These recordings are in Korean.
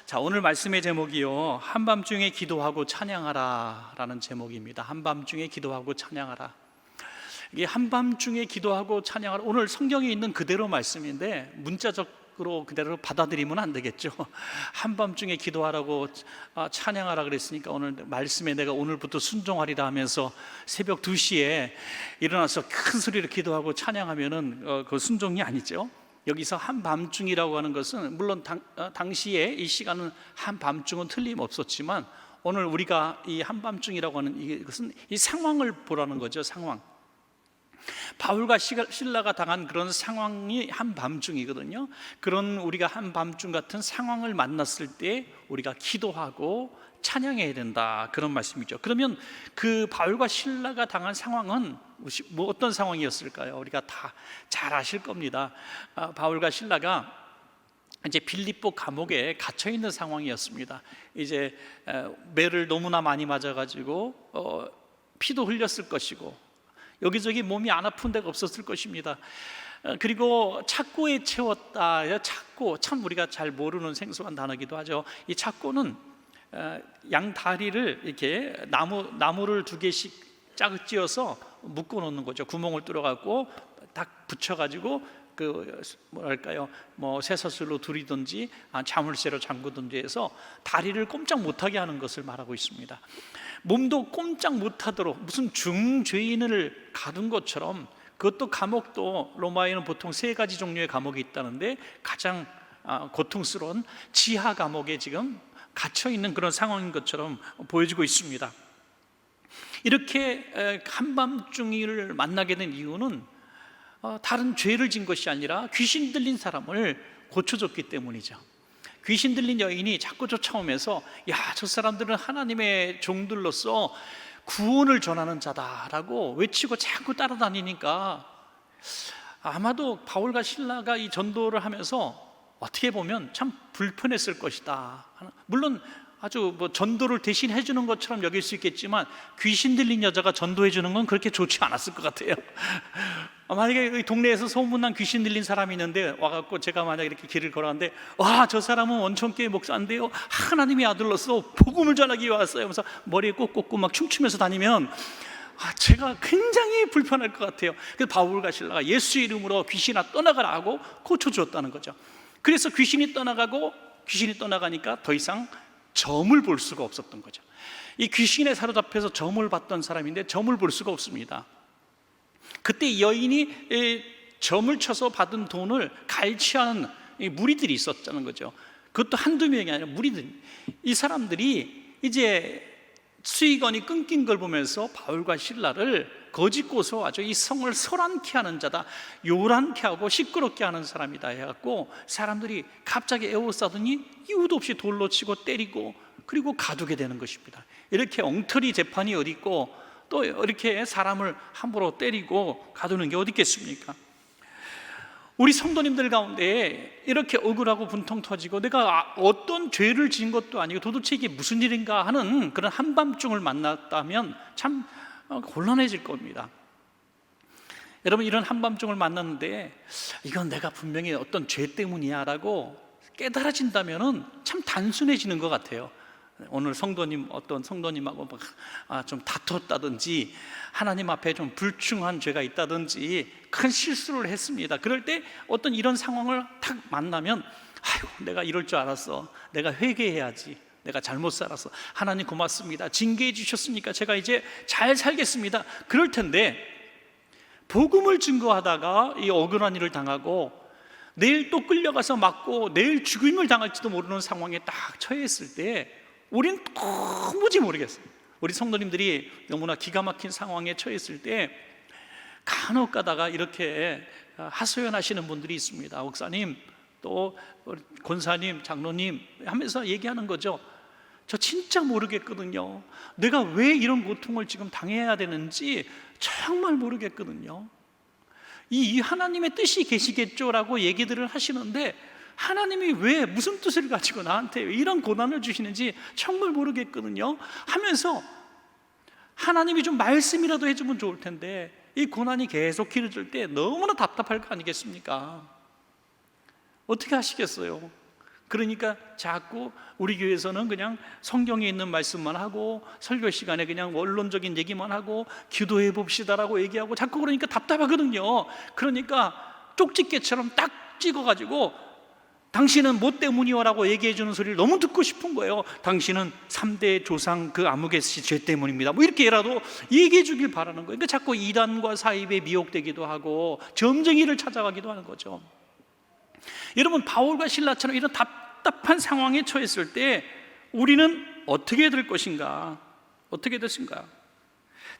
자, 오늘 말씀의 제목이요, 한밤중에 기도하고 찬양하라 라는 제목입니다. 한밤중에 기도하고 찬양하라. 이게 한밤중에 기도하고 찬양하라, 오늘 성경에 있는 그대로 말씀인데 문자적으로 그대로 받아들이면 안 되겠죠. 한밤중에 기도하라고 찬양하라 그랬으니까 오늘 말씀에 내가 오늘부터 순종하리라 하면서 새벽 2시에 일어나서 큰 소리로 기도하고 찬양하면은 그 순종이 아니죠. 여기서 한밤중이라고 하는 것은 물론 당시에 이 시간은 한밤중은 틀림없었지만 오늘 우리가 이 한밤중이라고 하는 이것은 이 상황을 보라는 거죠. 상황. 바울과 실라가 당한 그런 상황이 한밤중이거든요. 그런 우리가 한밤중 같은 상황을 만났을 때 우리가 기도하고 찬양해야 된다, 그런 말씀이죠. 그러면 그 바울과 실라가 당한 상황은 뭐 어떤 상황이었을까요? 우리가 다 잘 아실 겁니다. 바울과 실라가 이제 빌립보 감옥에 갇혀 있는 상황이었습니다. 이제 매를 너무나 많이 맞아가지고 피도 흘렸을 것이고 여기저기 몸이 안 아픈 데가 없었을 것입니다. 그리고 착고에 채웠다. 착고, 참 우리가 잘 모르는 생소한 단어기도 하죠. 이 착고는 양 다리를 이렇게 나무를 2개씩 짝지어서 묶어 놓는 거죠. 구멍을 뚫어갖고 딱 붙여가지고 뭐랄까요, 뭐 쇠사슬로 두리든지 자물쇠로 잠그든지 해서 다리를 꼼짝 못하게 하는 것을 말하고 있습니다. 몸도 꼼짝 못하도록 무슨 중죄인을 가둔 것처럼, 그것도 감옥도 로마에는 보통 3가지 종류의 감옥이 있다는데 가장 고통스러운 지하 감옥에 지금 갇혀 있는 그런 상황인 것처럼 보여지고 있습니다. 이렇게 한밤중이를 만나게 된 이유는 다른 죄를 진 것이 아니라 귀신 들린 사람을 고쳐줬기 때문이죠. 귀신 들린 여인이 자꾸 쫓아오면서 야, 저 사람들은 하나님의 종들로서 구원을 전하는 자다라고 외치고 자꾸 따라다니니까 아마도 바울과 실라가 이 전도를 하면서 어떻게 보면 참 불편했을 것이다. 물론 아주 뭐 전도를 대신 해주는 것처럼 여길 수 있겠지만 귀신 들린 여자가 전도해 주는 건 그렇게 좋지 않았을 것 같아요. 만약에 동네에서 소문난 귀신 들린 사람이 있는데 와갖고 제가 만약에 이렇게 길을 걸어가는데 와, 저 사람은 원천교회 목사인데요, 하나님의 아들로서 복음을 전하기 위해 왔어요 하면서 머리에 꼭 꽂고 막 춤추면서 다니면 제가 굉장히 불편할 것 같아요. 그래서 바울과 실라가 예수의 이름으로 귀신아 떠나가라 하고 고쳐주었다는 거죠. 그래서 귀신이 떠나가니까 더 이상 점을 볼 수가 없었던 거죠. 이 귀신에 사로잡혀서 점을 봤던 사람인데 점을 볼 수가 없습니다. 그때 여인이 점을 쳐서 받은 돈을 갈취하는 무리들이 있었다는 거죠. 그것도 한두 명이 아니라 무리들. 이 사람들이 이제 수익원이 끊긴 걸 보면서 바울과 실라를 거짓고서 아주 이 성을 소란케 하는 자다, 요란케 하고 시끄럽게 하는 사람이다 해갖고 사람들이 갑자기 에워싸더니 이유도 없이 돌로 치고 때리고 그리고 가두게 되는 것입니다. 이렇게 엉터리 재판이 어디 있고 또 이렇게 사람을 함부로 때리고 가두는 게 어디 있겠습니까? 우리 성도님들 가운데 이렇게 억울하고 분통 터지고 내가 어떤 죄를 지은 것도 아니고 도대체 이게 무슨 일인가 하는 그런 한밤중을 만났다면 참 곤란해질 겁니다. 여러분, 이런 한밤중을 만났는데 이건 내가 분명히 어떤 죄 때문이야 라고 깨달아진다면 참 단순해지는 것 같아요. 오늘 어떤 성도님하고 좀 다퉜다든지 하나님 앞에 좀 불충한 죄가 있다든지 큰 실수를 했습니다. 그럴 때 어떤 이런 상황을 탁 만나면 아이고, 내가 이럴 줄 알았어, 내가 회개해야지, 내가 잘못 살았어, 하나님 고맙습니다, 징계해 주셨으니까 제가 이제 잘 살겠습니다, 그럴 텐데 복음을 증거하다가 이 억울한 일을 당하고 내일 또 끌려가서 맞고 내일 죽임을 당할지도 모르는 상황에 딱 처했을 때 우리는 도무지 모르겠어요. 우리 성도님들이 너무나 기가 막힌 상황에 처했을 때 간혹 가다가 이렇게 하소연하시는 분들이 있습니다. 목사님, 또 권사님, 장로님 하면서 얘기하는 거죠. 저 진짜 모르겠거든요. 내가 왜 이런 고통을 지금 당해야 되는지 정말 모르겠거든요. 이 하나님의 뜻이 계시겠죠라고 얘기들을 하시는데 하나님이 왜 무슨 뜻을 가지고 나한테 이런 고난을 주시는지 정말 모르겠거든요 하면서 하나님이 좀 말씀이라도 해주면 좋을 텐데 이 고난이 계속 길어질 때 너무나 답답할 거 아니겠습니까? 어떻게 하시겠어요? 그러니까 자꾸 우리 교회에서는 그냥 성경에 있는 말씀만 하고 설교 시간에 그냥 원론적인 얘기만 하고 기도해 봅시다라고 얘기하고 자꾸 그러니까 답답하거든요. 그러니까 쪽집게처럼 딱 찍어가지고 당신은 뭐 때문이요라고 얘기해 주는 소리를 너무 듣고 싶은 거예요. 당신은 3대 조상 그 아무개씨 죄 때문입니다, 뭐 이렇게라도 얘기해 주길 바라는 거예요. 그러니까 자꾸 이단과 사입에 미혹되기도 하고 점쟁이를 찾아가기도 하는 거죠. 여러분, 바울과 실라처럼 이런 답답한 상황에 처했을 때 우리는 어떻게 될 것인가? 어떻게 됐습니까?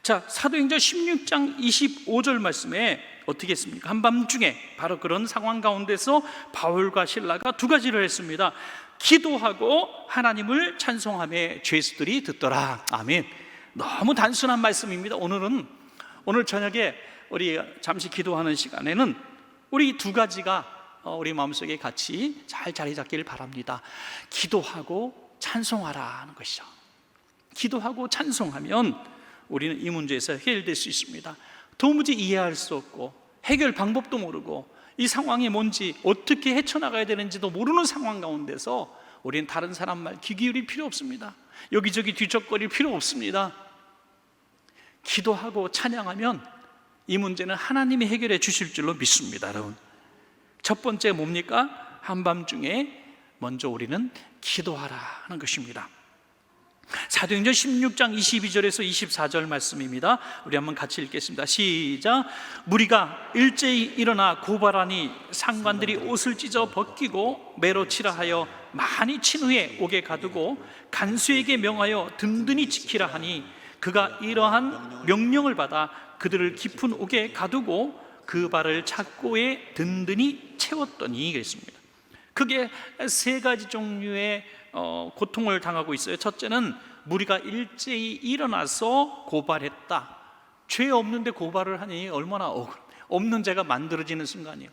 자, 사도행전 16장 25절 말씀에 어떻게 했습니까? 한밤중에 바로 그런 상황 가운데서 바울과 실라가 두 가지를 했습니다. 기도하고 하나님을 찬송하며 죄수들이 듣더라. 아멘. 너무 단순한 말씀입니다. 오늘 저녁에 우리 잠시 기도하는 시간에는 우리 두 가지가 우리 마음속에 같이 잘 자리 잡기를 바랍니다. 기도하고 찬송하라는 것이죠. 기도하고 찬송하면 우리는 이 문제에서 해결될 수 있습니다. 도무지 이해할 수 없고 해결 방법도 모르고 이 상황이 뭔지 어떻게 헤쳐나가야 되는지도 모르는 상황 가운데서 우리는 다른 사람 말 귀 기울일 필요 없습니다. 여기저기 뒤척거릴 필요 없습니다. 기도하고 찬양하면 이 문제는 하나님이 해결해 주실 줄로 믿습니다. 여러분, 첫 번째 뭡니까? 한밤중에 먼저 우리는 기도하라는 것입니다. 사도행전 16장 22절에서 24절 말씀입니다. 우리 한번 같이 읽겠습니다. 시작. 무리가 일제히 일어나 고발하니 상관들이 옷을 찢어 벗기고 매로 치라 하여 많이 친 후에 옥에 가두고 간수에게 명하여 든든히 지키라 하니 그가 이러한 명령을 받아 그들을 깊은 옥에 가두고 그 발을 착고에 든든히 채웠더니 그랬습니다. 그게 세 가지 종류의 고통을 당하고 있어요. 첫째는 무리가 일제히 일어나서 고발했다. 죄 없는데 고발을 하니 얼마나 없는 죄가 만들어지는 순간이에요.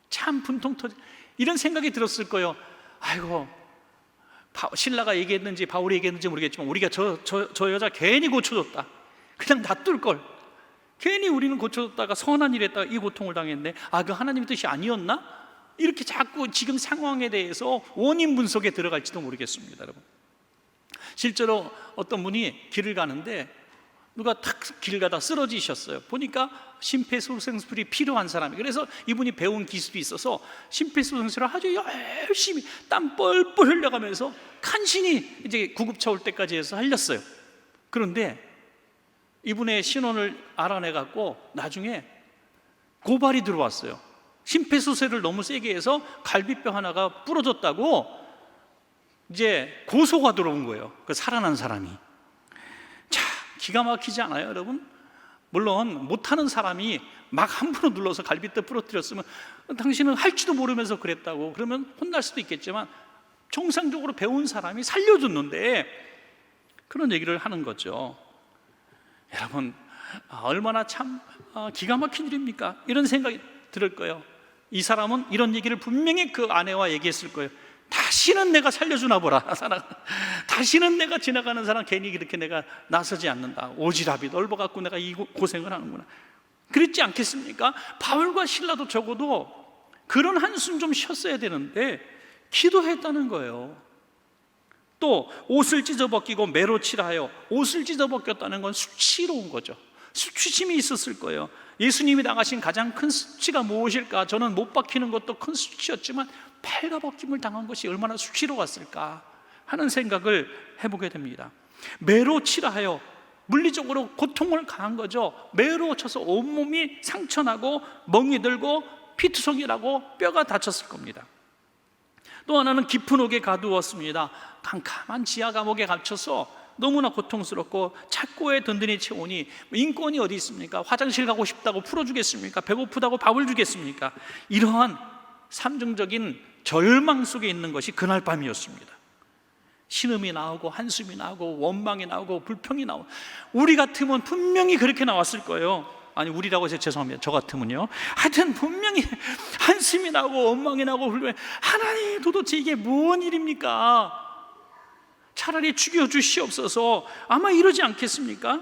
참 분통 터지. 이런 생각이 들었을 거예요. 아이고, 신라가 얘기했는지 바울이 얘기했는지 모르겠지만 우리가 저 여자 괜히 고쳐줬다. 그냥 놔둘 걸. 괜히 우리는 고쳐줬다가 선한 일 했다가 이 고통을 당했는데 그 하나님의 뜻이 아니었나? 이렇게 자꾸 지금 상황에 대해서 원인 분석에 들어갈지도 모르겠습니다. 여러분, 실제로 어떤 분이 길을 가는데 누가 탁 길 가다 쓰러지셨어요. 보니까 심폐소생술이 필요한 사람이, 그래서 이분이 배운 기술이 있어서 심폐소생술을 아주 열심히 땀 뻘뻘 흘려가면서 간신히 이제 구급차 올 때까지 해서 살렸어요. 그런데 이분의 신원을 알아내 갖고 나중에 고발이 들어왔어요. 심폐소생술을 너무 세게 해서 갈비뼈 하나가 부러졌다고 이제 고소가 들어온 거예요. 그 살아난 사람이. 자, 기가 막히지 않아요, 여러분? 물론 못하는 사람이 막 함부로 눌러서 갈비뼈 부러뜨렸으면 당신은 할지도 모르면서 그랬다고 그러면 혼날 수도 있겠지만 정상적으로 배운 사람이 살려줬는데 그런 얘기를 하는 거죠. 여러분, 얼마나 참 기가 막힌 일입니까? 이런 생각이 들을 거예요. 이 사람은 이런 얘기를 분명히 그 아내와 얘기했을 거예요. 다시는 내가 살려주나 보라. 다시는 내가 지나가는 사람 괜히 이렇게 내가 나서지 않는다. 오지랖이 넓어갖고 내가 이 고생을 하는구나. 그랬지 않겠습니까? 바울과 실라도 적어도 그런 한숨 좀 쉬었어야 되는데 기도했다는 거예요. 또 옷을 찢어벗기고 매로 치라 하여, 옷을 찢어벗겼다는 건 수치로운 거죠. 수치심이 있었을 거예요. 예수님이 당하신 가장 큰 수치가 무엇일까? 저는 못 박히는 것도 큰 수치였지만 팔가벗김을 당한 것이 얼마나 수치로웠을까 하는 생각을 해보게 됩니다. 매로 치라 하여, 물리적으로 고통을 당한 거죠. 매로 쳐서 온몸이 상처나고 멍이 들고 피투성이라고 뼈가 다쳤을 겁니다. 또 하나는 깊은 옥에 가두었습니다. 캄캄한 지하 감옥에 갇혀서 너무나 고통스럽고 착고에 든든히 채우니 인권이 어디 있습니까? 화장실 가고 싶다고 풀어주겠습니까? 배고프다고 밥을 주겠습니까? 이러한 삼중적인 절망 속에 있는 것이 그날 밤이었습니다. 신음이 나오고 한숨이 나오고 원망이 나오고 불평이 나오고, 우리 같으면 분명히 그렇게 나왔을 거예요. 아니, 우리라고 해서 죄송합니다. 저 같으면요. 하여튼 분명히 한숨이 나오고 원망이 나오고 불평이, 하나님 도대체 이게 뭔 일입니까? 차라리 죽여주시옵소서, 아마 이러지 않겠습니까?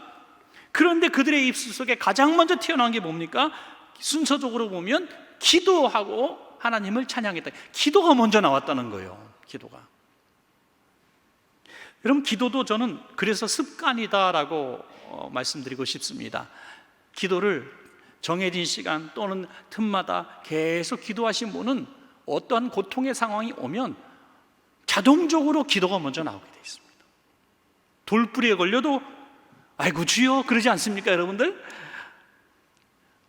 그런데 그들의 입술 속에 가장 먼저 튀어나온 게 뭡니까? 순서적으로 보면 기도하고 하나님을 찬양했다. 기도가 먼저 나왔다는 거예요. 기도가. 여러분, 기도도 저는 그래서 습관이다라고 말씀드리고 싶습니다. 기도를 정해진 시간 또는 틈마다 계속 기도하신 분은 어떠한 고통의 상황이 오면 자동적으로 기도가 먼저 나오게 되어 있습니다. 돌뿌리에 걸려도 아이고 주여 그러지 않습니까, 여러분들?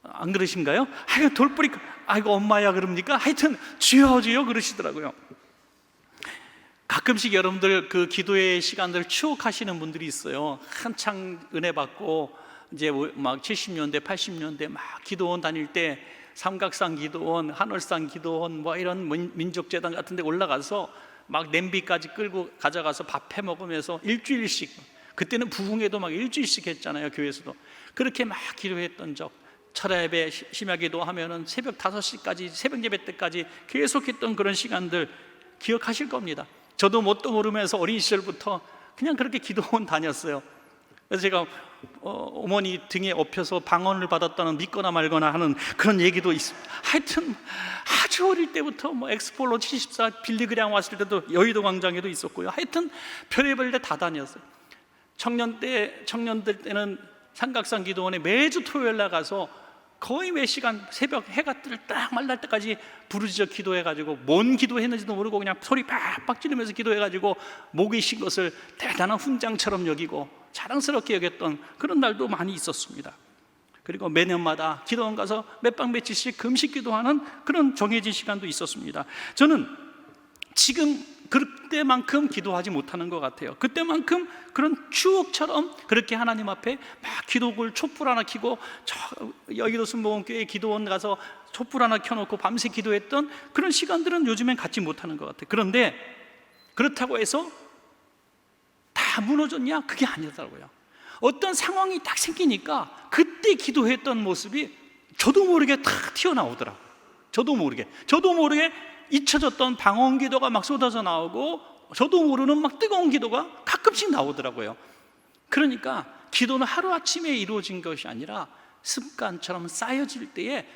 안 그러신가요? 아이고 돌뿌리, 아이고 엄마야 그럽니까? 하여튼 주여 주여 그러시더라고요. 가끔씩 여러분들 그 기도의 시간들 추억하시는 분들이 있어요. 한창 은혜 받고 이제 막 70년대 80년대 막 기도원 다닐 때 삼각산 기도원, 한월산 기도원 뭐 이런 민족재단 같은 데 올라가서 막 냄비까지 끌고 가져가서 밥 해 먹으면서 일주일씩, 그때는 부흥회도 막 일주일씩 했잖아요, 교회에서도. 그렇게 막 기도했던 적, 철야 예배 심야 기도하면은 새벽 5시까지 새벽 예배 때까지 계속했던 그런 시간들 기억하실 겁니다. 저도 뭣도 모르면서 어린 시절부터 그냥 그렇게 기도원 다녔어요. 그래서 제가 어머니 등에 업혀서 방언을 받았다는 믿거나 말거나 하는 그런 얘기도 있습니다. 하여튼 아주 어릴 때부터 뭐 엑스폴로 74 빌리그량 왔을 때도 여의도 광장에도 있었고요. 하여튼 별의별 데 다 다녔어요. 청년들 때는 삼각산 기도원에 매주 토요일 나가서 거의 몇 시간 새벽 해가 뜰 딱 말랄 때까지 부르짖어 기도해가지고 뭔 기도했는지도 모르고 그냥 소리 팍팍 지르면서 기도해가지고 목이 쉰 것을 대단한 훈장처럼 여기고 자랑스럽게 여겼던 그런 날도 많이 있었습니다. 그리고 매년마다 기도원 가서 몇 박 며칠씩 금식 기도하는 그런 정해진 시간도 있었습니다. 저는 지금 그때만큼 기도하지 못하는 것 같아요. 그때만큼 그런 추억처럼 그렇게 하나님 앞에 막 기도글 촛불 하나 켜고 여의도 순복음교회 기도원 가서 촛불 하나 켜놓고 밤새 기도했던 그런 시간들은 요즘엔 갖지 못하는 것 같아요. 그런데 그렇다고 해서 다 무너졌냐? 그게 아니더라고요. 어떤 상황이 딱 생기니까 그때 기도했던 모습이 저도 모르게 탁 튀어나오더라고요. 저도 모르게 잊혀졌던 방언 기도가 막 쏟아져 나오고 저도 모르는 막 뜨거운 기도가 가끔씩 나오더라고요. 그러니까 기도는 하루아침에 이루어진 것이 아니라 습관처럼 쌓여질 때에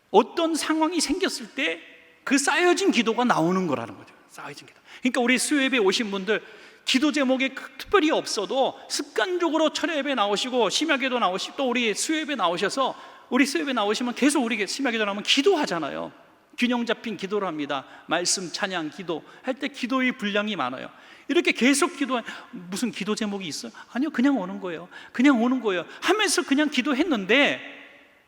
어떤 상황이 생겼을 때 그 쌓여진 기도가 나오는 거라는 거죠. 쌓여진 기도. 그러니까 우리 수요예배 오신 분들 기도 제목이 특별히 없어도 습관적으로 철야예배 나오시고 심야기도 나오시고 또 우리 수요예배 나오셔서 우리 수요예배 나오시면 계속 우리 심야기도 나오면 기도하잖아요. 균형 잡힌 기도를 합니다. 말씀, 찬양, 기도 할 때 기도의 분량이 많아요. 이렇게 계속 무슨 기도 제목이 있어요? 아니요, 그냥 오는 거예요. 그냥 오는 거예요 하면서 그냥 기도했는데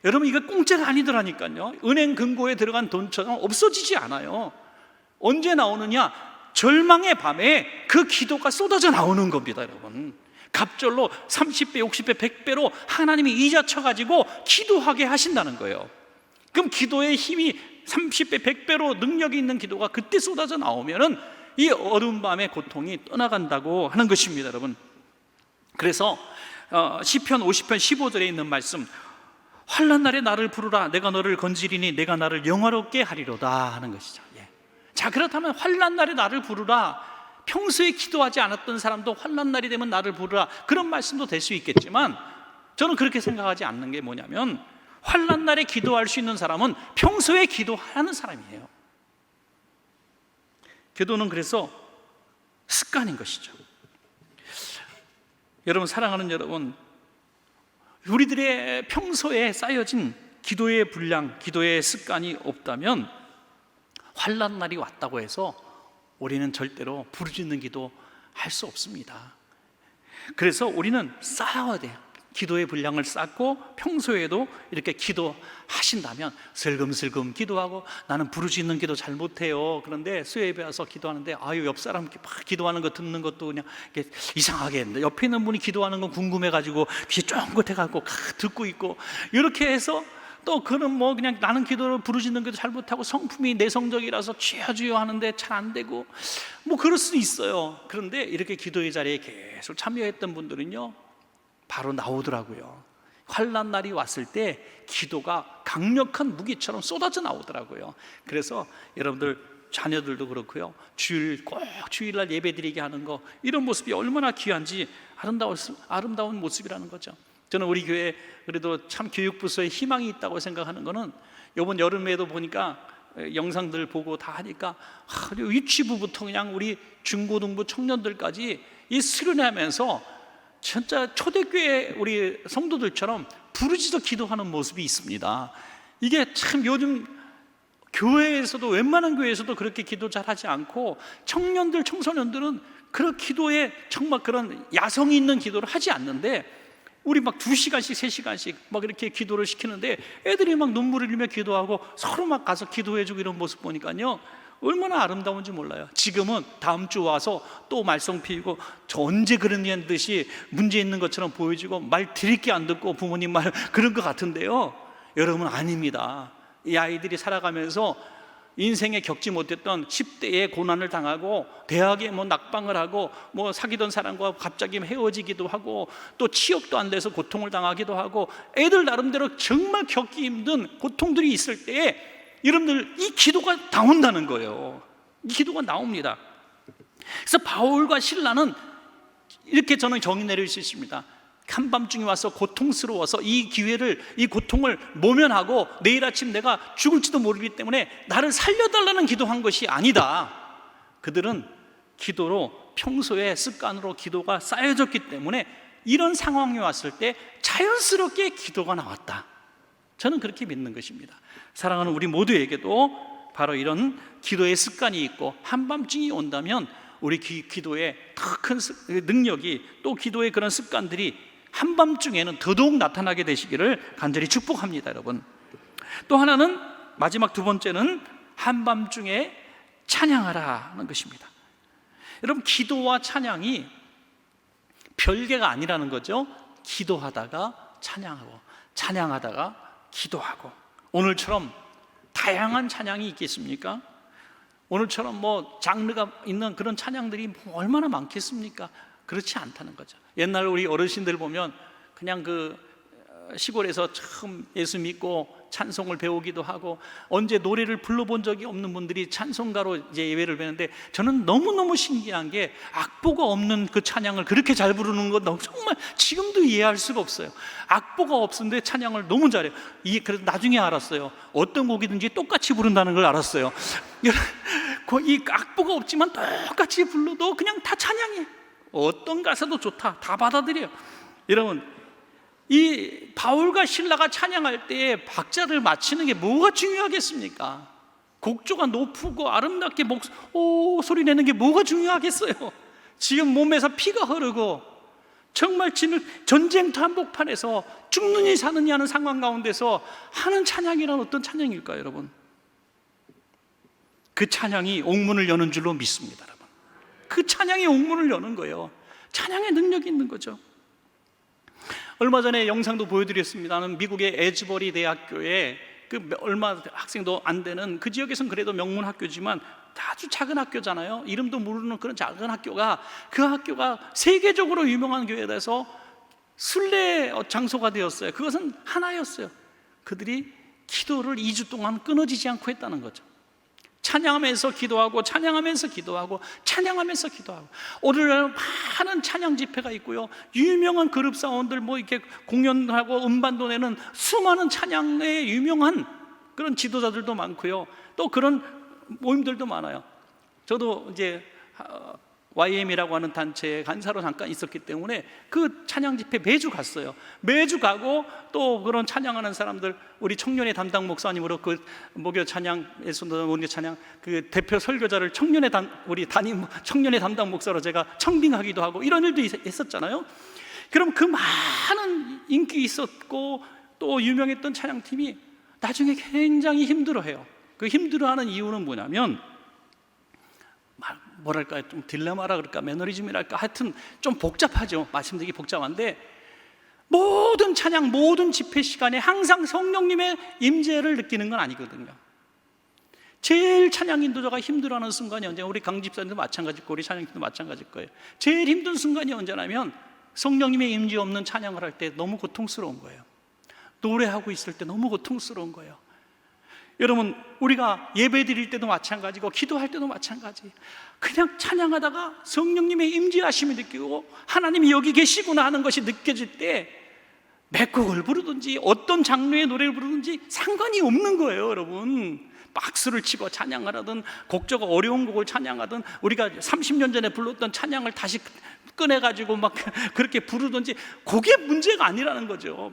여러분 이거 공짜가 아니더라니까요. 은행 금고에 들어간 돈처럼 없어지지 않아요. 언제 나오느냐? 절망의 밤에 그 기도가 쏟아져 나오는 겁니다, 여러분. 갑절로 30배, 60배, 100배로 하나님이 이자 쳐가지고 기도하게 하신다는 거예요. 그럼 기도의 힘이 30배, 100배로 능력이 있는 기도가 그때 쏟아져 나오면은 이 어두운 밤의 고통이 떠나간다고 하는 것입니다, 여러분. 그래서 시편 50편 15절에 있는 말씀, 환난 날에 나를 부르라 내가 너를 건지리니 내가 나를 영화롭게 하리로다 하는 것이죠. 자, 그렇다면 환난 날에 나를 부르라, 평소에 기도하지 않았던 사람도 환난 날이 되면 나를 부르라, 그런 말씀도 될 수 있겠지만 저는 그렇게 생각하지 않는 게 뭐냐면 환난 날에 기도할 수 있는 사람은 평소에 기도하는 사람이에요. 기도는 그래서 습관인 것이죠. 여러분, 사랑하는 여러분, 우리들의 평소에 쌓여진 기도의 분량, 기도의 습관이 없다면 환난 날이 왔다고 해서 우리는 절대로 부르짖는 기도 할 수 없습니다. 그래서 우리는 쌓아야 돼요. 기도의 분량을 쌓고 평소에도 이렇게 기도하신다면 슬금슬금 기도하고, 나는 부르짖는 기도 잘 못해요. 그런데 수요예배 와서 기도하는데 아유, 옆 사람 막 기도하는 거 듣는 것도 그냥 이상하게 했는데 옆에 있는 분이 기도하는 건 궁금해가지고 귀에 쫑긋해가지고 듣고 있고, 이렇게 해서 또 그는 뭐 그냥 나는 기도를 부르짖는 기도 잘 못하고 성품이 내성적이라서 주여 하는데 잘 안 되고 뭐 그럴 수도 있어요. 그런데 이렇게 기도의 자리에 계속 참여했던 분들은요 바로 나오더라고요. 환난 날이 왔을 때 기도가 강력한 무기처럼 쏟아져 나오더라고요. 그래서 여러분들 자녀들도 그렇고요, 꼭 주일날 예배드리게 하는 거, 이런 모습이 얼마나 귀한지 아름다운 모습이라는 거죠. 저는 우리 교회 그래도 참 교육부서에 희망이 있다고 생각하는 거는 이번 여름에도 보니까 영상들 보고 다 하니까 유치부부터 그냥 우리 중고등부 청년들까지 이 수련하면서 진짜 초대교회 우리 성도들처럼 부르짖어 기도하는 모습이 있습니다. 이게 참 요즘 교회에서도, 웬만한 교회에서도 그렇게 기도 잘 하지 않고, 청년들, 청소년들은 그런 기도에 정말 그런 야성이 있는 기도를 하지 않는데, 우리 막 2시간씩 3시간씩 막 이렇게 기도를 시키는데 애들이 막 눈물을 흘리며 기도하고 서로 막 가서 기도해주고 이런 모습 보니까요, 얼마나 아름다운지 몰라요. 지금은 다음 주 와서 또 말썽 피우고 저 언제 그러냐는 듯이 문제 있는 것처럼 보여지고 말 들을 게 안 듣고 부모님 말 그런 것 같은데요, 여러분 아닙니다. 이 아이들이 살아가면서 인생에 겪지 못했던 10대의 고난을 당하고, 대학에 뭐 낙방을 하고, 뭐 사귀던 사람과 갑자기 헤어지기도 하고, 또 취업도 안 돼서 고통을 당하기도 하고, 애들 나름대로 정말 겪기 힘든 고통들이 있을 때에 여러분들 이 기도가 나온다는 거예요. 이 기도가 나옵니다. 그래서 바울과 실라는 이렇게 저는 정의 내릴 수 있습니다. 한밤중에 와서 고통스러워서 이 기회를, 이 고통을 모면하고 내일 아침 내가 죽을지도 모르기 때문에 나를 살려달라는 기도한 것이 아니다. 그들은 기도로, 평소에 습관으로 기도가 쌓여졌기 때문에 이런 상황이 왔을 때 자연스럽게 기도가 나왔다. 저는 그렇게 믿는 것입니다. 사랑하는 우리 모두에게도 바로 이런 기도의 습관이 있고, 한밤중이 온다면 우리 기도의 더 큰 능력이, 또 기도의 그런 습관들이 한밤중에는 더더욱 나타나게 되시기를 간절히 축복합니다, 여러분. 또 하나는, 마지막 두 번째는 한밤중에 찬양하라는 것입니다. 여러분, 기도와 찬양이 별개가 아니라는 거죠. 기도하다가 찬양하고, 찬양하다가 기도하고. 오늘처럼 다양한 찬양이 있겠습니까? 오늘처럼 뭐 장르가 있는 그런 찬양들이 뭐 얼마나 많겠습니까? 그렇지 않다는 거죠. 옛날 우리 어르신들 보면 그냥 그 시골에서 처음 예수 믿고 찬송을 배우기도 하고, 언제 노래를 불러본 적이 없는 분들이 찬송가로 이제 예배를 배우는데, 저는 너무너무 신기한 게 악보가 없는 그 찬양을 그렇게 잘 부르는 건 정말 지금도 이해할 수가 없어요. 악보가 없는데 찬양을 너무 잘해요. 그래서 나중에 알았어요. 어떤 곡이든지 똑같이 부른다는 걸 알았어요. 이 악보가 없지만 똑같이 불러도 그냥 다 찬양이에요. 어떤 가사도 좋다, 다 받아들여요. 여러분, 이 바울과 실라가 찬양할 때 박자를 맞추는 게 뭐가 중요하겠습니까? 곡조가 높고 아름답게 소리 내는 게 뭐가 중요하겠어요? 지금 몸에서 피가 흐르고 정말 전쟁터 한복판에서 죽느니 사느니 하는 상황 가운데서 하는 찬양이란 어떤 찬양일까요, 여러분? 그 찬양이 옥문을 여는 줄로 믿습니다, 여러분. 그 찬양이 옥문을 여는 거예요. 찬양의 능력이 있는 거죠. 얼마 전에 영상도 보여드렸습니다. 미국의 에즈버리 대학교에 얼마 학생도 안 되는 그 지역에서는 그래도 명문 학교지만 아주 작은 학교잖아요. 이름도 모르는 그런 작은 학교가, 그 학교가 세계적으로 유명한 교회에 대해서 순례 장소가 되었어요. 그것은 하나였어요. 그들이 기도를 2주 동안 끊어지지 않고 했다는 거죠. 찬양하면서 기도하고, 찬양하면서 기도하고, 찬양하면서 기도하고. 오늘날 많은 찬양 집회가 있고요, 유명한 그룹 사원들 뭐 이렇게 공연하고 음반도 내는 수많은 찬양에 유명한 그런 지도자들도 많고요, 또 그런 모임들도 많아요. 저도 이제 YM이라고 하는 단체에 간사로 잠깐 있었기 때문에 그 찬양 집회 매주 갔어요. 매주 가고, 또 그런 찬양하는 사람들, 우리 청년의 담당 목사님으로 그 목요 찬양에서도 목요 찬양 그 대표 설교자를 우리 담임 청년의 담당 목사로 제가 청빙하기도 하고 이런 일도 있었잖아요. 그럼 그 많은 인기 있었고 또 유명했던 찬양팀이 나중에 굉장히 힘들어해요. 그 힘들어하는 이유는 뭐냐면, 뭐랄까요, 좀 딜레마라 그럴까, 매너리즘이랄까, 하여튼 좀 복잡하죠. 말씀드리기 복잡한데, 모든 찬양, 모든 집회 시간에 항상 성령님의 임재를 느끼는 건 아니거든요. 제일 찬양 인도자가 힘들어하는 순간이 언제나, 우리 강 집사님도 마찬가지일 거고 우리 찬양팀도 마찬가지일 거예요. 제일 힘든 순간이 언제냐면 성령님의 임재 없는 찬양을 할 때 너무 고통스러운 거예요. 노래하고 있을 때 너무 고통스러운 거예요. 여러분, 우리가 예배 드릴 때도 마찬가지고 기도할 때도 마찬가지. 그냥 찬양하다가 성령님의 임재하심이 느끼고 하나님이 여기 계시구나 하는 것이 느껴질 때 몇 곡을 부르든지 어떤 장르의 노래를 부르든지 상관이 없는 거예요, 여러분. 박수를 치고 찬양을 하든 곡조가 어려운 곡을 찬양하든 우리가 30년 전에 불렀던 찬양을 다시 꺼내가지고 막 그렇게 부르든지 그게 문제가 아니라는 거죠.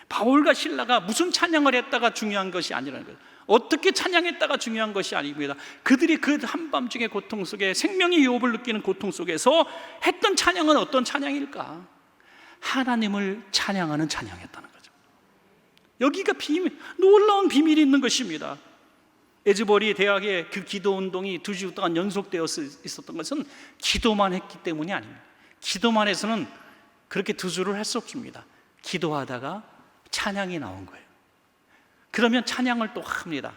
바울과 실라가 무슨 찬양을 했다가 중요한 것이 아니라는 거예요. 어떻게 찬양했다가 중요한 것이 아닙니다. 그들이 그 한밤중의 고통 속에 생명의 유업을 느끼는 고통 속에서 했던 찬양은 어떤 찬양일까? 하나님을 찬양하는 찬양이었다는 거죠. 여기가 놀라운 비밀이 있는 것입니다. 에즈버리 대학의 그 기도 운동이 2주 동안 연속되어 있었던 것은 기도만 했기 때문이 아닙니다. 기도만 해서는 그렇게 2주를 할 수 없습니다. 기도하다가 찬양이 나온 거예요. 그러면 찬양을 또 합니다.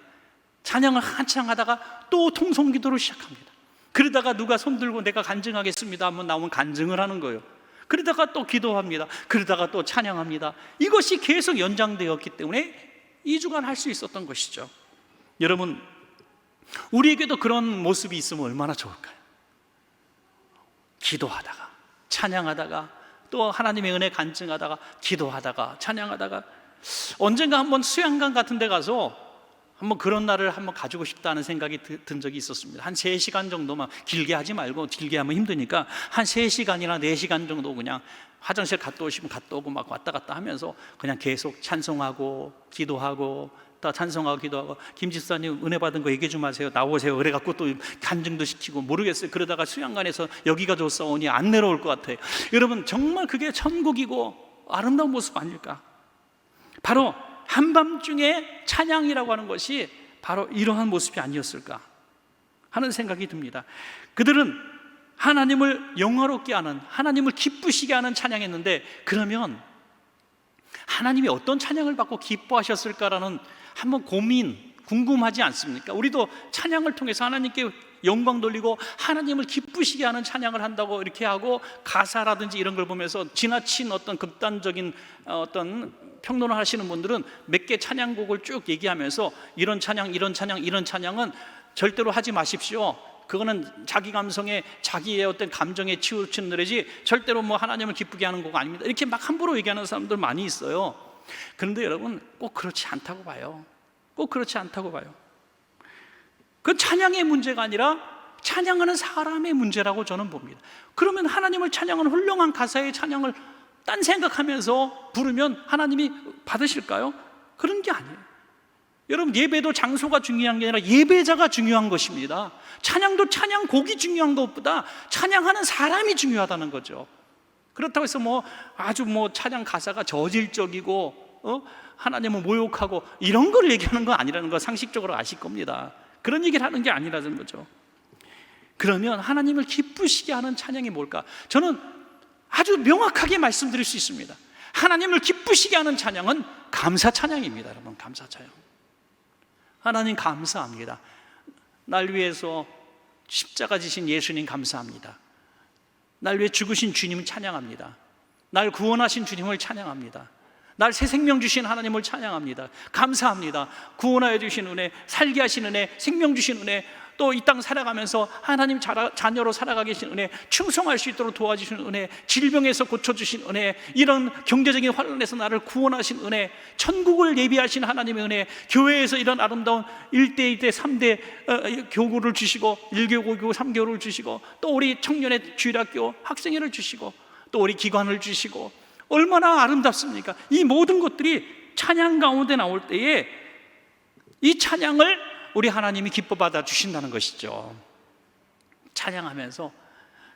찬양을 한창 하다가 또 통성기도를 시작합니다. 그러다가 누가 손들고 내가 간증하겠습니다 하면 나오면 간증을 하는 거예요. 그러다가 또 기도합니다. 그러다가 또 찬양합니다. 이것이 계속 연장되었기 때문에 2주간 할 수 있었던 것이죠. 여러분, 우리에게도 그런 모습이 있으면 얼마나 좋을까요? 기도하다가 찬양하다가 또 하나님의 은혜 간증하다가 기도하다가 찬양하다가 언젠가 한번 수양관 같은 데 가서 한번 그런 날을 한번 가지고 싶다는 생각이 든 적이 있었습니다. 한 3시간 정도만, 길게 하지 말고, 길게 하면 힘드니까 한 3시간이나 4시간 정도 그냥 화장실 갔다 오시면 갔다 오고 막 왔다 갔다 하면서 그냥 계속 찬송하고 기도하고 또 찬송하고 기도하고, 김 집사님 은혜 받은 거 얘기 좀 하세요, 나오세요 그래갖고 또 간증도 시키고 모르겠어요. 그러다가 수양관에서 여기가 좋사오니 안 내려올 것 같아요. 여러분, 정말 그게 천국이고 아름다운 모습 아닐까? 바로 한밤중에 찬양이라고 하는 것이 바로 이러한 모습이 아니었을까 하는 생각이 듭니다. 그들은 하나님을 영화롭게 하는, 하나님을 기쁘시게 하는 찬양했는데, 그러면 하나님이 어떤 찬양을 받고 기뻐하셨을까라는 한번 궁금하지 않습니까? 우리도 찬양을 통해서 하나님께 영광 돌리고 하나님을 기쁘시게 하는 찬양을 한다고 이렇게 하고, 가사라든지 이런 걸 보면서 지나친 어떤 극단적인 어떤 평론을 하시는 분들은 몇 개 찬양곡을 쭉 얘기하면서 이런 찬양, 이런 찬양, 이런 찬양은 절대로 하지 마십시오. 그거는 자기 감성에, 자기의 어떤 감정에 치우친 노래지 절대로 뭐 하나님을 기쁘게 하는 곡 아닙니다. 이렇게 막 함부로 얘기하는 사람들 많이 있어요. 그런데 여러분, 꼭 그렇지 않다고 봐요. 꼭 그렇지 않다고 봐요. 그 찬양의 문제가 아니라 찬양하는 사람의 문제라고 저는 봅니다. 그러면 하나님을 찬양하는 훌륭한 가사의 찬양을 딴 생각하면서 부르면 하나님이 받으실까요? 그런 게 아니에요. 여러분, 예배도 장소가 중요한 게 아니라 예배자가 중요한 것입니다. 찬양도 찬양곡이 중요한 것보다 찬양하는 사람이 중요하다는 거죠. 그렇다고 해서 아주 찬양 가사가 저질적이고 하나님을 모욕하고 이런 걸 얘기하는 건 아니라는 거 상식적으로 아실 겁니다. 그런 얘기를 하는 게 아니라는 거죠. 그러면 하나님을 기쁘시게 하는 찬양이 뭘까? 저는 아주 명확하게 말씀드릴 수 있습니다. 하나님을 기쁘시게 하는 찬양은 감사 찬양입니다. 여러분, 감사 찬양. 하나님 감사합니다. 날 위해서 십자가 지신 예수님 감사합니다. 날 위해 죽으신 주님 찬양합니다. 날 구원하신 주님을 찬양합니다. 날 새 생명 주신 하나님을 찬양합니다. 감사합니다. 구원하여 주신 은혜, 살게 하신 은혜, 생명 주신 은혜, 또 이 땅 살아가면서 하나님 자녀로 살아가게 하신 은혜, 충성할 수 있도록 도와주신 은혜, 질병에서 고쳐주신 은혜, 이런 경제적인 환난에서 나를 구원하신 은혜, 천국을 예비하신 하나님의 은혜, 교회에서 이런 아름다운 1대, 2대, 3대 교구를 주시고 1교구, 2교구, 3교를 주시고, 또 우리 청년의 주일학교 학생회를 주시고, 또 우리 기관을 주시고, 얼마나 아름답습니까? 이 모든 것들이 찬양 가운데 나올 때에 이 찬양을 우리 하나님이 기뻐 받아 주신다는 것이죠. 찬양하면서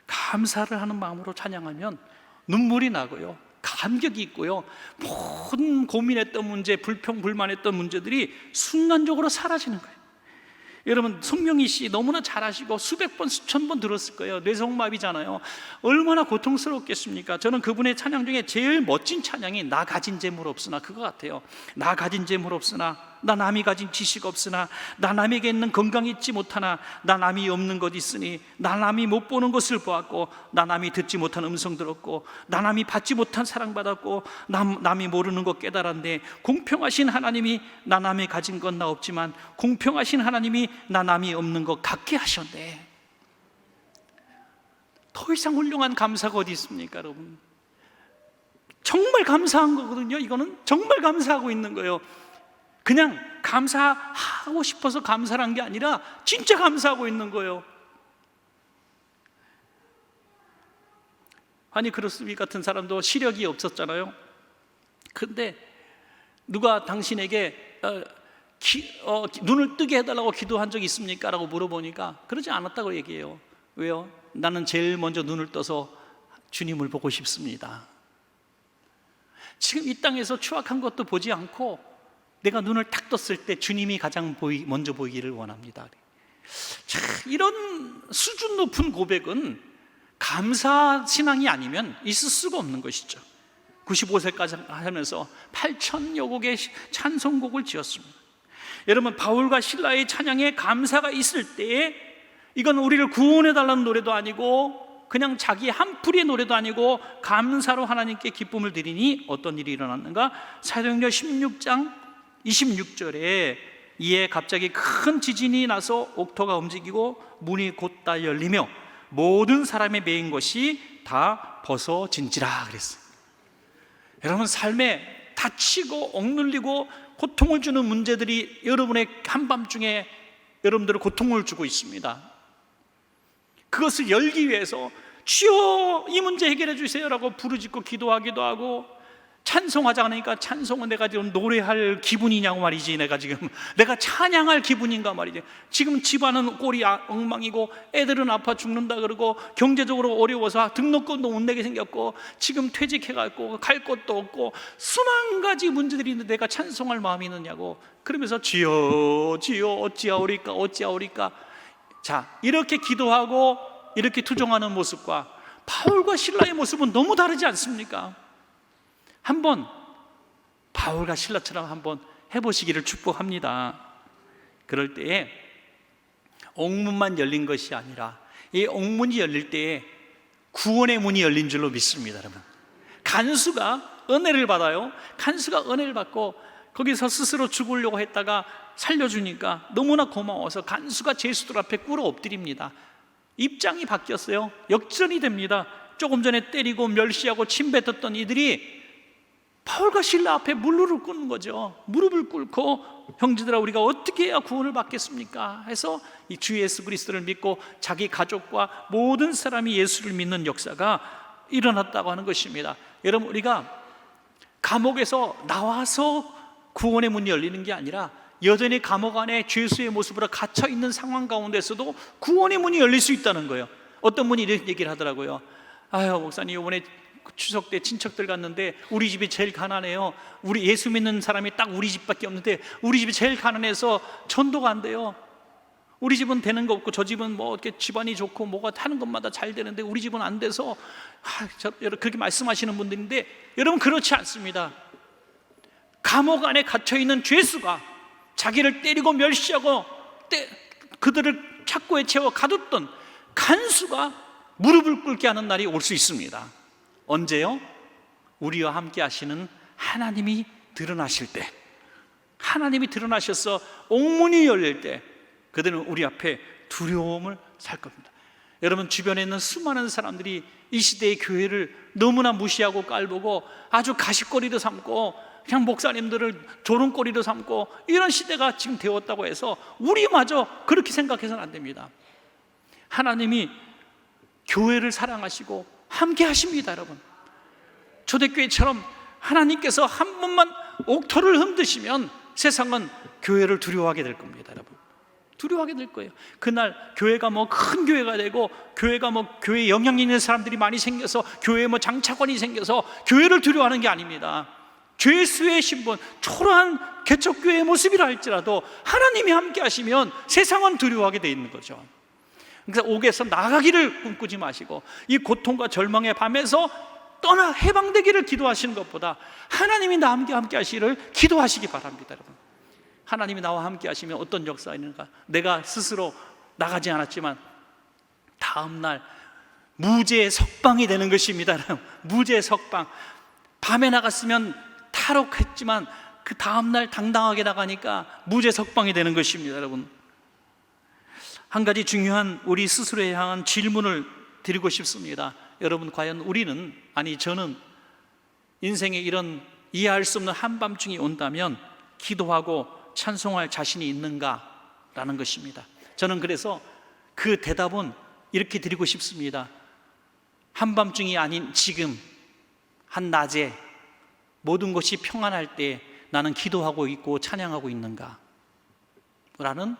감사를 하는 마음으로 찬양하면 눈물이 나고요, 감격이 있고요, 모든 고민했던 문제, 불평불만했던 문제들이 순간적으로 사라지는 거예요. 여러분, 송명희 씨 너무나 잘하시고 수백 번, 수천 번 들었을 거예요. 뇌성마비잖아요. 얼마나 고통스럽겠습니까? 저는 그분의 찬양 중에 제일 멋진 찬양이 나 가진 재물 없으나 그거 같아요. 나 가진 재물 없으나, 나 남이 가진 지식 없으나, 나 남에게 있는 건강이 있지 못하나, 나 남이 없는 것 있으니, 나 남이 못 보는 것을 보았고, 나 남이 듣지 못한 음성 들었고, 나 남이 받지 못한 사랑받았고, 남이 모르는 것 깨달았네. 공평하신 하나님이 나 남이 가진 건 나 없지만 공평하신 하나님이 나 남이 없는 것 갖게 하셨네. 더 이상 훌륭한 감사가 어디 있습니까, 여러분? 정말 감사한 거거든요. 이거는 정말 감사하고 있는 거예요. 그냥 감사하고 싶어서 감사를 한 게 아니라 진짜 감사하고 있는 거예요. 아니 그루스비 같은 사람도 시력이 없었잖아요. 근데 누가 당신에게 눈을 뜨게 해달라고 기도한 적 있습니까? 라고 물어보니까 그러지 않았다고 얘기해요. 왜요? 나는 제일 먼저 눈을 떠서 주님을 보고 싶습니다. 지금 이 땅에서 추악한 것도 보지 않고 내가 눈을 딱 떴을 때 주님이 가장 먼저 보이기를 원합니다. 자, 이런 수준 높은 고백은 감사 신앙이 아니면 있을 수가 없는 것이죠. 95세까지 하면서 8,000여 곡의 찬송곡을 지었습니다. 여러분, 바울과 실라의 찬양에 감사가 있을 때에 이건 우리를 구원해달라는 노래도 아니고 그냥 자기 한풀이의 노래도 아니고 감사로 하나님께 기쁨을 드리니 어떤 일이 일어났는가? 사도행전 16장 26절에 이에 갑자기 큰 지진이 나서 옥토가 움직이고 문이 곧다 열리며 모든 사람의 메인 것이 다 벗어진지라 그랬어요. 여러분, 삶에 다치고 억눌리고 고통을 주는 문제들이 여러분의 한밤중에 여러분들을 고통을 주고 있습니다. 그것을 열기 위해서 주여 이 문제 해결해 주세요라고 부르짖고 기도하기도 하고, 찬송하자 하니까 찬송은 내가 지금 노래할 기분이냐고 말이지, 내가 찬양할 기분인가 말이지. 지금 집안은 꼴이 엉망이고 애들은 아파 죽는다 그러고 경제적으로 어려워서 등록금도 못 내게 생겼고 지금 퇴직해갖고 갈 곳도 없고 수만 가지 문제들이 있는데 내가 찬송할 마음이 있느냐고. 그러면서 주여 주여 어찌하오리까. 자, 이렇게 기도하고 이렇게 투정하는 모습과 바울과 실라의 모습은 너무 다르지 않습니까? 한번 바울과 실라처럼 한번 해보시기를 축복합니다. 그럴 때에 옥문만 열린 것이 아니라 이 옥문이 열릴 때에 구원의 문이 열린 줄로 믿습니다. 여러분, 간수가 은혜를 받아요. 간수가 은혜를 받고 거기서 스스로 죽으려고 했다가 살려주니까 너무나 고마워서 간수가 제수들 앞에 꿇어 엎드립니다. 입장이 바뀌었어요. 역전이 됩니다. 조금 전에 때리고 멸시하고 침뱉었던 이들이 바울과 실라 앞에 무릎을 꿇는 거죠. 무릎을 꿇고 형제들아 우리가 어떻게 해야 구원을 받겠습니까? 해서 이 주 예수 그리스도를 믿고 자기 가족과 모든 사람이 예수를 믿는 역사가 일어났다고 하는 것입니다. 여러분, 우리가 감옥에서 나와서 구원의 문이 열리는 게 아니라 여전히 감옥 안에 죄수의 모습으로 갇혀 있는 상황 가운데서도 구원의 문이 열릴 수 있다는 거예요. 어떤 분이 이런 얘기를 하더라고요. 아유, 목사님 이번에 추석 때 친척들 갔는데 우리 집이 제일 가난해요. 우리 예수 믿는 사람이 딱 우리 집밖에 없는데 우리 집이 제일 가난해서 전도가 안 돼요. 우리 집은 되는 거 없고 저 집은 뭐 이렇게 집안이 좋고 뭐가 하는 것마다 잘 되는데 우리 집은 안 돼서 그렇게 말씀하시는 분들인데, 여러분 그렇지 않습니다. 감옥 안에 갇혀 있는 죄수가 자기를 때리고 멸시하고 그들을 착고에 채워 가뒀던 간수가 무릎을 꿇게 하는 날이 올 수 있습니다. 언제요? 우리와 함께 하시는 하나님이 드러나실 때, 하나님이 드러나셔서 옥문이 열릴 때 그들은 우리 앞에 두려움을 살 겁니다. 여러분, 주변에 있는 수많은 사람들이 이 시대의 교회를 너무나 무시하고 깔보고 아주 가십거리로 삼고 그냥 목사님들을 조롱거리로 삼고 이런 시대가 지금 되었다고 해서 우리마저 그렇게 생각해서는 안 됩니다. 하나님이 교회를 사랑하시고 함께 하십니다. 여러분, 초대교회처럼 하나님께서 한 번만 옥토를 흔드시면 세상은 교회를 두려워하게 될 겁니다. 여러분, 두려워하게 될 거예요. 그날 교회가 뭐 큰 교회가 되고 교회가 뭐 교회에 영향력 있는 사람들이 많이 생겨서 교회에 뭐 장차관이 생겨서 교회를 두려워하는 게 아닙니다. 죄수의 신분, 초라한 개척교회의 모습이라 할지라도 하나님이 함께 하시면 세상은 두려워하게 돼 있는 거죠. 그래서 옥에서 나가기를 꿈꾸지 마시고 이 고통과 절망의 밤에서 떠나 해방되기를 기도하시는 것보다 하나님이 나와 함께 하시기를 기도하시기 바랍니다. 여러분, 하나님이 나와 함께 하시면 어떤 역사가 있는가? 내가 스스로 나가지 않았지만 다음날 무죄의 석방이 되는 것입니다. 무죄의 석방. 밤에 나갔으면 탈옥했지만 그 다음날 당당하게 나가니까 무죄 석방이 되는 것입니다. 여러분, 한 가지 중요한 우리 스스로에 향한 질문을 드리고 싶습니다. 여러분, 과연 우리는, 아니 저는 인생에 이런 이해할 수 없는 한밤중이 온다면 기도하고 찬송할 자신이 있는가라는 것입니다. 저는 그래서 그 대답은 이렇게 드리고 싶습니다. 한밤중이 아닌 지금, 한낮에 모든 것이 평안할 때 나는 기도하고 있고 찬양하고 있는가? 라는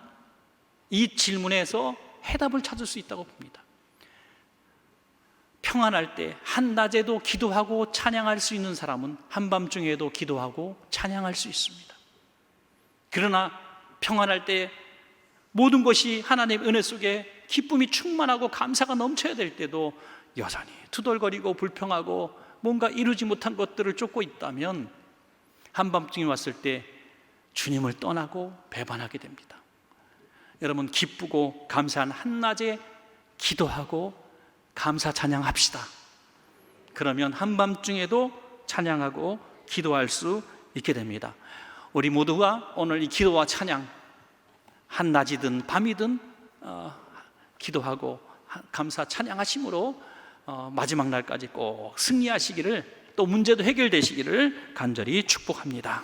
이 질문에서 해답을 찾을 수 있다고 봅니다. 평안할 때 한낮에도 기도하고 찬양할 수 있는 사람은 한밤중에도 기도하고 찬양할 수 있습니다. 그러나 평안할 때 모든 것이 하나님의 은혜 속에 기쁨이 충만하고 감사가 넘쳐야 될 때도 여전히 투덜거리고 불평하고 뭔가 이루지 못한 것들을 쫓고 있다면 한밤중이 왔을 때 주님을 떠나고 배반하게 됩니다. 여러분, 기쁘고 감사한 한낮에 기도하고 감사 찬양합시다. 그러면 한밤중에도 찬양하고 기도할 수 있게 됩니다. 우리 모두가 오늘 이 기도와 찬양, 한낮이든 밤이든 기도하고 감사 찬양하심으로 마지막 날까지 꼭 승리하시기를, 또 문제도 해결되시기를 간절히 축복합니다.